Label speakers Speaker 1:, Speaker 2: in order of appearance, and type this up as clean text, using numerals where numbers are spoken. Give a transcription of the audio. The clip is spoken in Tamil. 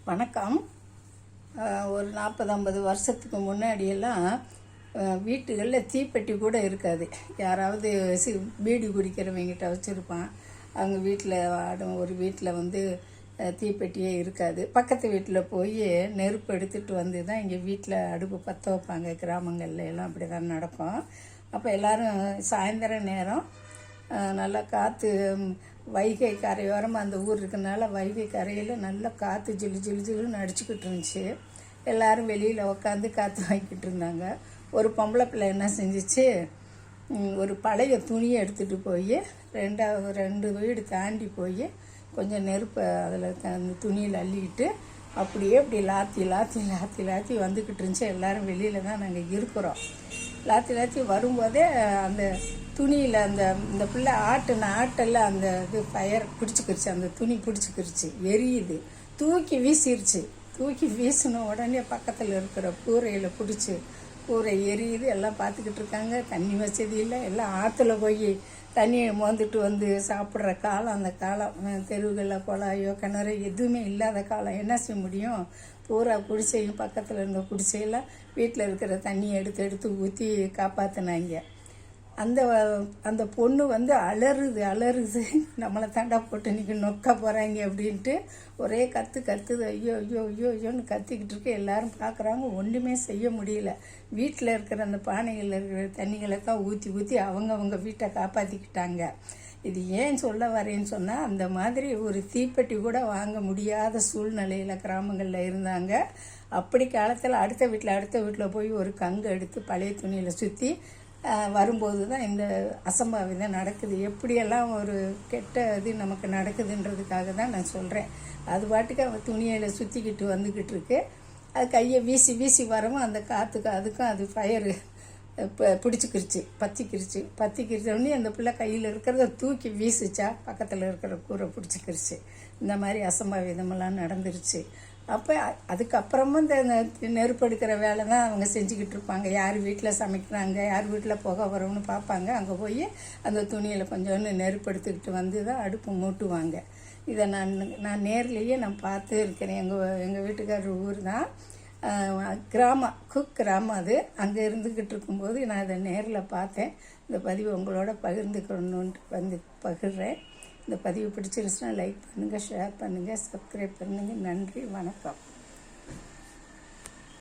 Speaker 1: வணக்கம். ஒரு 40-50 வருஷத்துக்கு முன்னாடியெல்லாம் வீட்டுகளில் தீப்பெட்டி கூட இருக்காது. யாராவது பீடி குடிக்கிறவங்கிட்ட வச்சுருப்பான். அவங்க வீட்டில் ஒரு வீட்டில் தீப்பெட்டியே இருக்காது. பக்கத்து வீட்டில் போய் நெருப்பு எடுத்துகிட்டு வந்து தான் இங்கே வீட்டில் அடுப்பு பற்ற வைப்பாங்க. கிராமங்களில் எல்லாம் அப்படி தான் நடக்கும். அப்போ எல்லோரும் சாயந்தரம் நேரம் நல்லா காற்று, வைகை கரையோரமாக அந்த ஊர் இருக்கனால வைகை கரையில் நல்லா காற்று ஜிலு ஜிலு ஜிலுன்னு அடிச்சுக்கிட்டு இருந்துச்சு. எல்லோரும் வெளியில் உக்காந்து காற்று வாங்கிக்கிட்டு இருந்தாங்க. ஒரு பொம்பளை பிள்ளை என்ன செஞ்சிச்சு, ஒரு பழைய துணியை எடுத்துகிட்டு போய் ரெண்டு வீடு தாண்டி போய் கொஞ்சம் நெருப்பை அதில் அந்த துணியில் அள்ளிக்கிட்டு அப்படியே இப்படி லாத்தி வந்துக்கிட்டு இருந்துச்சு. எல்லோரும் வெளியில் தான் நாங்கள் இருக்கிறோம். லாத்தி வரும்போதே அந்த துணியில் இந்த பிள்ளை ஆட்டெல்லாம் அந்த இது ஃபயர் பிடிச்சிக்கிருச்சு. அந்த துணி பிடிச்சிக்கிருச்சு, எரியுது. தூக்கி வீசின உடனே பக்கத்தில் இருக்கிற கூரையில் பிடிச்சி கூரை எரியுது. எல்லாம் பார்த்துக்கிட்டு இருக்காங்க. தண்ணி வசதி இல்லை. எல்லாம் ஆற்றுல போய் தண்ணியை மோந்துட்டு வந்து சாப்பிட்ற காலம் அந்த காலம். தெருவுகளில் குழாயோ கிணறு எதுவுமே இல்லாத காலம். என்ன செய்ய முடியும்? பூரா குடிசையும் பக்கத்தில் இருந்த குடிசையெல்லாம் வீட்டில் இருக்கிற தண்ணியை எடுத்து ஊற்றி காப்பாற்றினாங்க. அந்த பொண்ணு அலறுது, நம்மளை தாண்டா போட்டு இன்றைக்கி நொக்க போகிறாங்க அப்படின்ட்டு ஒரே கத்துது. ஐயோன்னு கத்திக்கிட்டு இருக்கு. எல்லோரும் பார்க்குறாங்க. ஒன்றுமே செய்ய முடியல. வீட்டில் இருக்கிற அந்த பானைகளில் இருக்கிற தண்ணிகளை தான் ஊற்றி அவங்க வீட்டை காப்பாற்றிக்கிட்டாங்க. இது ஏன் சொல்ல வரேன்னு சொன்னால், அந்த மாதிரி ஒரு தீப்பெட்டி கூட வாங்க முடியாத சூழ்நிலையில் கிராமங்களில் இருந்தாங்க. அப்படி காலத்தில் அடுத்த வீட்டில் போய் ஒரு கங்கு எடுத்து பழைய துணியில் சுற்றி வரும்போது தான் இந்த அசம்பாவிதம் நடக்குது. எப்படியெல்லாம் ஒரு கெட்ட இது நமக்கு நடக்குதுன்றதுக்காக தான் நான் சொல்கிறேன். அது பாட்டுக்கு அவன் துணியில் சுற்றிக்கிட்டு வந்துக்கிட்டு இருக்கு. அது கையை வீசி வரவும் அந்த காற்றுக்கு அதுக்கும் அது ஃபயரு பிடிச்சிக்கிருச்சு, பற்றிக்கிருச்சோடனே அந்த பிள்ளை கையில் இருக்கிறத தூக்கி வீசிச்சா பக்கத்தில் இருக்கிற கூரை பிடிச்சிக்கிருச்சு. இந்த மாதிரி அசம்பாவிதமெல்லாம் நடந்துருச்சு. அப்போ அதுக்கப்புறமும் இந்த நெருப்பு எடுக்கிற வேலை தான் அவங்க செஞ்சுக்கிட்டு இருப்பாங்க. யார் வீட்டில் சமைக்கிறாங்க, யார் வீட்டில் புகை வரும்னு பார்ப்பாங்க. அங்கே போய் அந்த துணியில் கொஞ்சோண்டு நெருப்பு எடுத்துக்கிட்டு வந்து தான் அடுப்பு மூட்டுவாங்க. இதை நான் நேர்லேயே நான் பார்த்து இருக்கிறேன். எங்கள் வீட்டுக்காரர் ஊர் தான் கிராமம். அது அங்கே இருந்துக்கிட்டு இருக்கும்போது நான் அதை நேரில் பார்த்தேன். இந்த பதிவு உங்களோட பகிர்ந்துக்கணுன்ட்டு பகிர்றேன். இந்த பதிவு பிடிச்சிருச்சுன்னா லைக் பண்ணுங்கள், ஷேர் பண்ணுங்கள், சப்ஸ்கிரைப் பண்ணுங்கள். நன்றி, வணக்கம்.